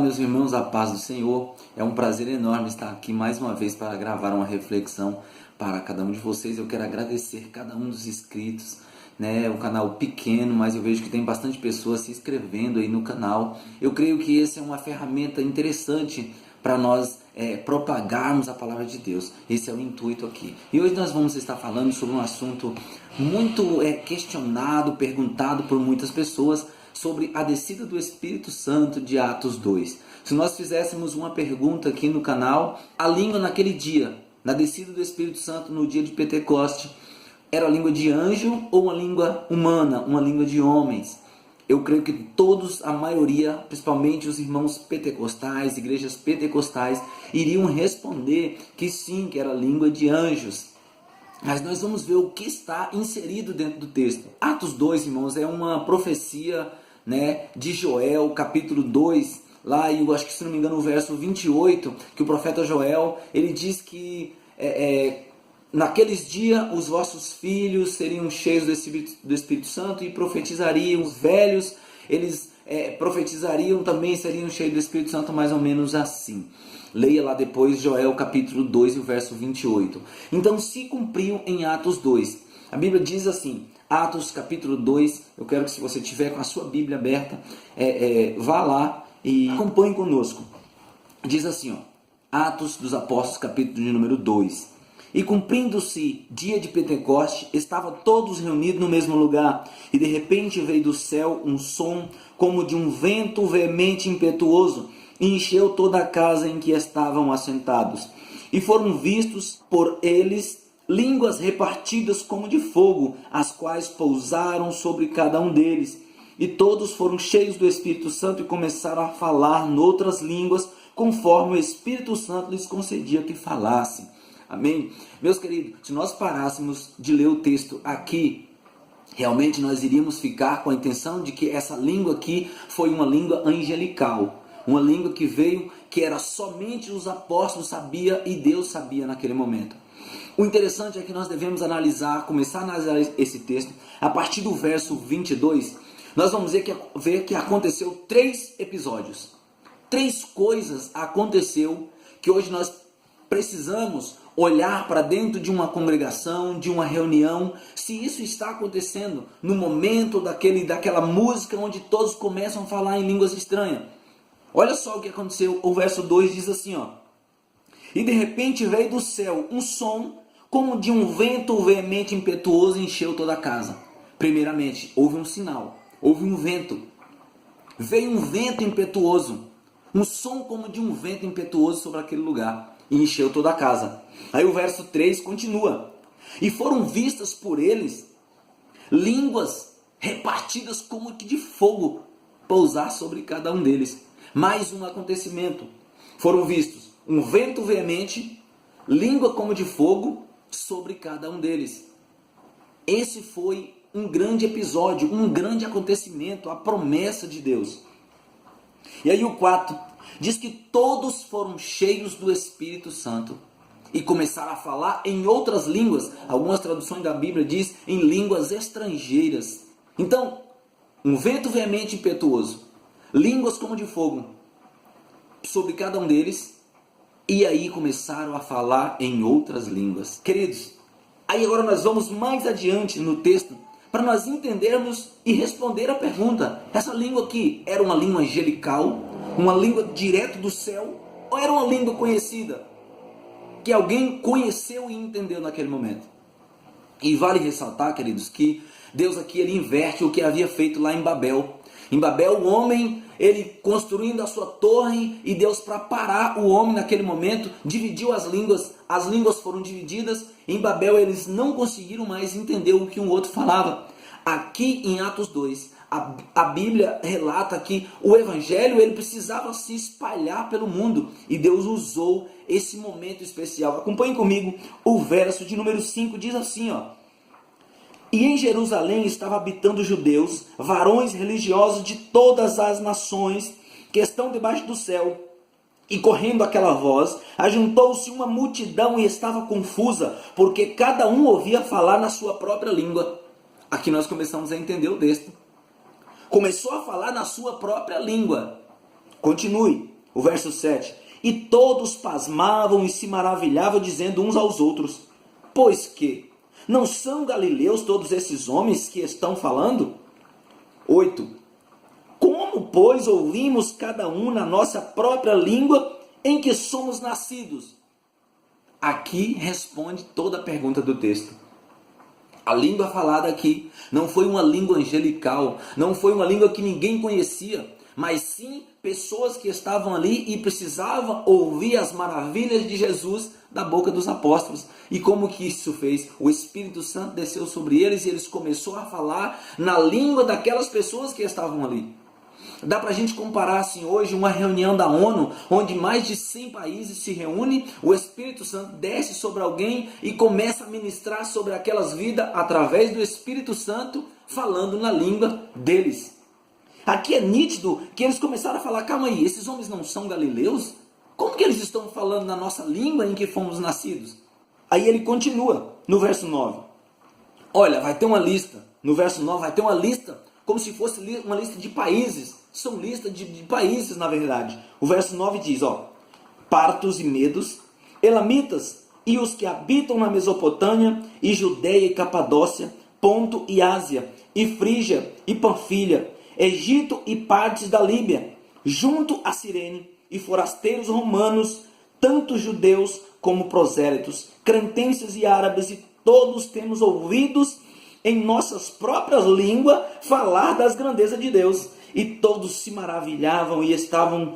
meus irmãos, a paz do Senhor. É um prazer enorme estar aqui mais uma vez para gravar uma reflexão para cada um de vocês. Eu quero agradecer cada um dos inscritos, né? Um canal pequeno, mas eu vejo que tem bastante pessoas se inscrevendo aí no canal. Eu creio que essa é uma ferramenta interessante para nós propagarmos a palavra de Deus. Esse é o intuito aqui. E hoje nós vamos estar falando sobre um assunto muito questionado, perguntado por muitas pessoas, sobre a descida do Espírito Santo de Atos 2. Se nós fizéssemos uma pergunta aqui no canal, a língua naquele dia, na descida do Espírito Santo no dia de Pentecoste, era a língua de anjo ou uma língua humana, uma língua de homens? Eu creio que todos, a maioria, principalmente os irmãos pentecostais, igrejas pentecostais, iriam responder que sim, que era a língua de anjos. Mas nós vamos ver o que está inserido dentro do texto. Atos 2, irmãos, é uma profecia, né, de Joel, capítulo 2, lá, eu acho que, se não me engano, o verso 28, que o profeta Joel, ele diz que naqueles dias os vossos filhos seriam cheios do Espírito Santo e profetizariam. Os velhos, eles profetizariam também, seriam cheios do Espírito Santo, mais ou menos assim. Leia lá depois Joel capítulo 2 e o verso 28. Então se cumpriu em Atos 2. A Bíblia diz assim, Atos capítulo 2, eu quero que, se você tiver com a sua Bíblia aberta, vá lá e acompanhe conosco. Diz assim, Atos dos Apóstolos capítulo de número 2. E cumprindo-se dia de Pentecoste, estavam todos reunidos no mesmo lugar, e de repente veio do céu um som como de um vento veemente e impetuoso, e encheu toda a casa em que estavam assentados. E foram vistos por eles línguas repartidas como de fogo, as quais pousaram sobre cada um deles. E todos foram cheios do Espírito Santo e começaram a falar noutras línguas, conforme o Espírito Santo lhes concedia que falassem. Amém? Meus queridos, se nós parássemos de ler o texto aqui, realmente nós iríamos ficar com a intenção de que essa língua aqui foi uma língua angelical. Uma língua que veio, que era somente os apóstolos sabiam e Deus sabia naquele momento. O interessante é que nós devemos começar a analisar esse texto a partir do verso 22. Nós vamos ver que aconteceu 3 episódios. 3 coisas aconteceu que hoje nós precisamos olhar para dentro de uma congregação, de uma reunião, se isso está acontecendo no momento daquela música onde todos começam a falar em línguas estranhas. Olha só o que aconteceu, o verso 2 diz assim, E de repente veio do céu um som como de um vento veemente e impetuoso e encheu toda a casa. Primeiramente, houve um sinal, houve um vento. Veio um vento impetuoso, um som como de um vento impetuoso sobre aquele lugar e encheu toda a casa. Aí o verso 3 continua. E foram vistas por eles línguas repartidas como que de fogo pousar sobre cada um deles. Mais um acontecimento. Foram vistos um vento veemente, língua como de fogo sobre cada um deles. Esse foi um grande episódio, um grande acontecimento, a promessa de Deus. E aí o 4 diz que todos foram cheios do Espírito Santo e começaram a falar em outras línguas. Algumas traduções da Bíblia diz em línguas estrangeiras. Então, um vento veemente e impetuoso, línguas como de fogo sobre cada um deles, e aí começaram a falar em outras línguas. Queridos, aí agora nós vamos mais adiante no texto para nós entendermos e responder a pergunta: essa língua aqui era uma língua angelical, uma língua direto do céu, ou era uma língua conhecida, que alguém conheceu e entendeu naquele momento? E vale ressaltar, queridos, que Deus aqui ele inverte o que havia feito lá em Babel. Em Babel, o homem, ele construindo a sua torre, e Deus, para parar o homem naquele momento, dividiu as línguas foram divididas. Em Babel, eles não conseguiram mais entender o que um outro falava. Aqui em Atos 2, a Bíblia relata que o Evangelho ele precisava se espalhar pelo mundo, e Deus usou esse momento especial. Acompanhe comigo o verso de número 5, diz assim, E em Jerusalém estavam habitando judeus, varões religiosos de todas as nações que estão debaixo do céu. E correndo aquela voz, ajuntou-se uma multidão e estava confusa, porque cada um ouvia falar na sua própria língua. Aqui nós começamos a entender o texto. Começou a falar na sua própria língua. Continue, o verso 7. E todos pasmavam e se maravilhavam, dizendo uns aos outros: pois que não são galileus todos esses homens que estão falando? 8. Como, pois, ouvimos cada um na nossa própria língua em que somos nascidos? Aqui responde toda a pergunta do texto. A língua falada aqui não foi uma língua angelical, não foi uma língua que ninguém conhecia, mas sim pessoas que estavam ali e precisavam ouvir as maravilhas de Jesus da boca dos apóstolos. E como que isso fez? O Espírito Santo desceu sobre eles e eles começaram a falar na língua daquelas pessoas que estavam ali. Dá para a gente comparar assim hoje uma reunião da ONU, onde mais de 100 países se reúnem, o Espírito Santo desce sobre alguém e começa a ministrar sobre aquelas vidas através do Espírito Santo, falando na língua deles. Aqui é nítido que eles começaram a falar: calma aí, esses homens não são galileus? Como que eles estão falando na nossa língua em que fomos nascidos? Aí ele continua no verso 9. Olha, vai ter uma lista. No verso 9 vai ter uma lista, como se fosse uma lista de países. São listas de países, na verdade. O verso 9 diz, partos e medos, elamitas e os que habitam na Mesopotâmia e Judeia e Capadócia, Ponto e Ásia, e Frígia e Panfilha, Egito e partes da Líbia, junto a Cirene, e forasteiros romanos, tanto judeus como prosélitos, cretenses e árabes, e todos temos ouvidos em nossas próprias línguas falar das grandezas de Deus. E todos se maravilhavam e estavam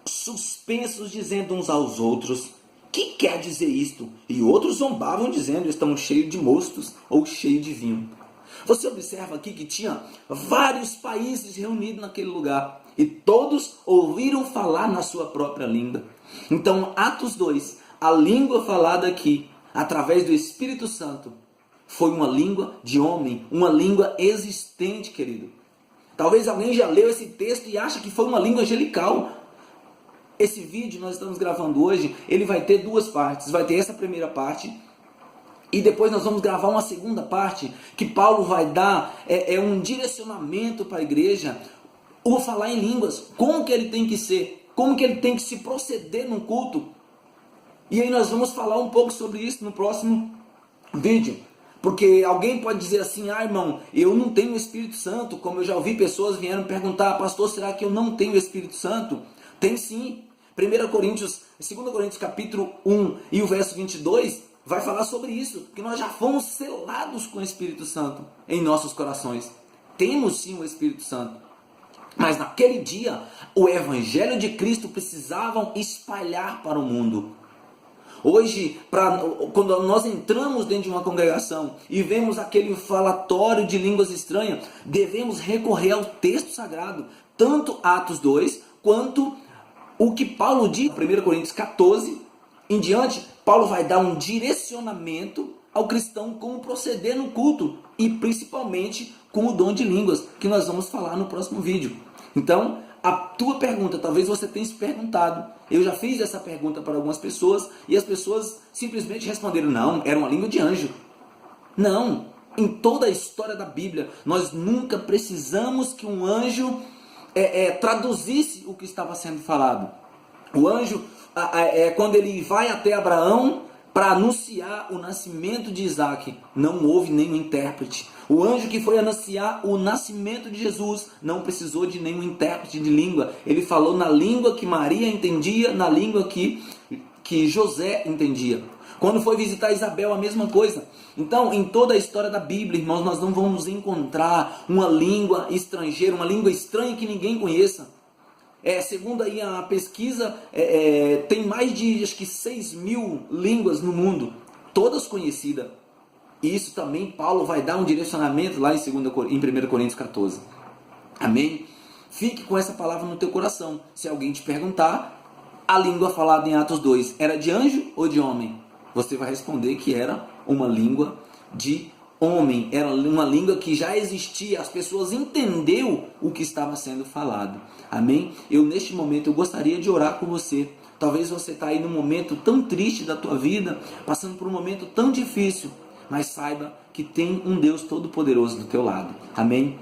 suspensos, dizendo uns aos outros: que quer dizer isto? E outros zombavam, dizendo: estamos cheios de mostos ou cheios de vinho. Você observa aqui que tinha vários países reunidos naquele lugar e todos ouviram falar na sua própria língua. Então, Atos 2, a língua falada aqui, através do Espírito Santo, foi uma língua de homem, uma língua existente, querido. Talvez alguém já leu esse texto e acha que foi uma língua angelical. Esse vídeo nós estamos gravando hoje, ele vai ter duas partes. Vai ter essa primeira parte e depois nós vamos gravar uma segunda parte que Paulo vai dar um direcionamento para a igreja. O falar em línguas, como que ele tem que ser, como que ele tem que se proceder num culto. E aí nós vamos falar um pouco sobre isso no próximo vídeo. Porque alguém pode dizer assim: irmão, eu não tenho o Espírito Santo. Como eu já ouvi pessoas vieram perguntar: pastor, será que eu não tenho o Espírito Santo? Tem sim. 2 Coríntios capítulo 1 e o verso 22 vai falar sobre isso. Que nós já fomos selados com o Espírito Santo em nossos corações. Temos sim o Espírito Santo. Mas naquele dia, o Evangelho de Cristo precisavam espalhar para o mundo. Hoje, quando nós entramos dentro de uma congregação e vemos aquele falatório de línguas estranhas, devemos recorrer ao texto sagrado, tanto Atos 2, quanto o que Paulo diz, 1 Coríntios 14, em diante, Paulo vai dar um direcionamento ao cristão como proceder no culto, e principalmente com o dom de línguas, que nós vamos falar no próximo vídeo. Então, a tua pergunta, talvez você tenha se perguntado. Eu já fiz essa pergunta para algumas pessoas e as pessoas simplesmente responderam: não, era uma língua de anjo. Não, em toda a história da Bíblia, nós nunca precisamos que um anjo traduzisse o que estava sendo falado. O anjo, quando ele vai até Abraão para anunciar o nascimento de Isaac, não houve nenhum intérprete. O anjo que foi anunciar o nascimento de Jesus não precisou de nenhum intérprete de língua. Ele falou na língua que Maria entendia, na língua que José entendia. Quando foi visitar Isabel, a mesma coisa. Então, em toda a história da Bíblia, irmãos, nós não vamos encontrar uma língua estrangeira, uma língua estranha que ninguém conheça. Segundo aí a pesquisa, tem mais de acho que 6.000 línguas no mundo, todas conhecidas. E isso também Paulo vai dar um direcionamento lá em 1 Coríntios 14. Amém? Fique com essa palavra no teu coração. Se alguém te perguntar, a língua falada em Atos 2 era de anjo ou de homem? Você vai responder que era uma língua de homem, era uma língua que já existia, as pessoas entenderam o que estava sendo falado. Amém? Neste momento, eu gostaria de orar com você. Talvez você está aí num momento tão triste da tua vida, passando por um momento tão difícil, mas saiba que tem um Deus Todo-Poderoso do teu lado. Amém?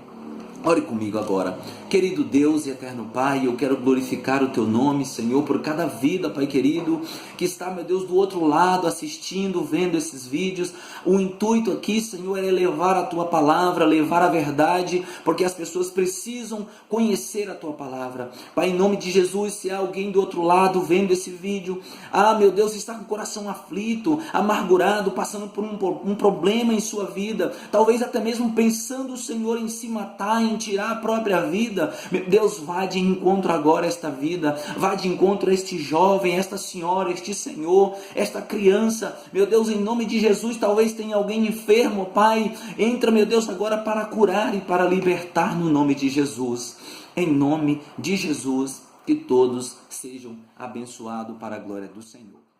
Ore comigo agora. Querido Deus e eterno Pai, eu quero glorificar o Teu nome, Senhor, por cada vida, Pai querido, que está, meu Deus, do outro lado, assistindo, vendo esses vídeos. O intuito aqui, Senhor, é levar a Tua palavra, levar a verdade, porque as pessoas precisam conhecer a Tua palavra. Pai, em nome de Jesus, se há alguém do outro lado vendo esse vídeo, meu Deus, está com o coração aflito, amargurado, passando por um problema em sua vida, talvez até mesmo pensando, Senhor, em se matar, em tirar a própria vida. Meu Deus, vá de encontro agora a esta vida, vá de encontro a este jovem, esta senhora, este senhor, esta criança. Meu Deus, em nome de Jesus, talvez tenha alguém enfermo, Pai, entra, meu Deus, agora para curar e para libertar no nome de Jesus. Em nome de Jesus, que todos sejam abençoados para a glória do Senhor.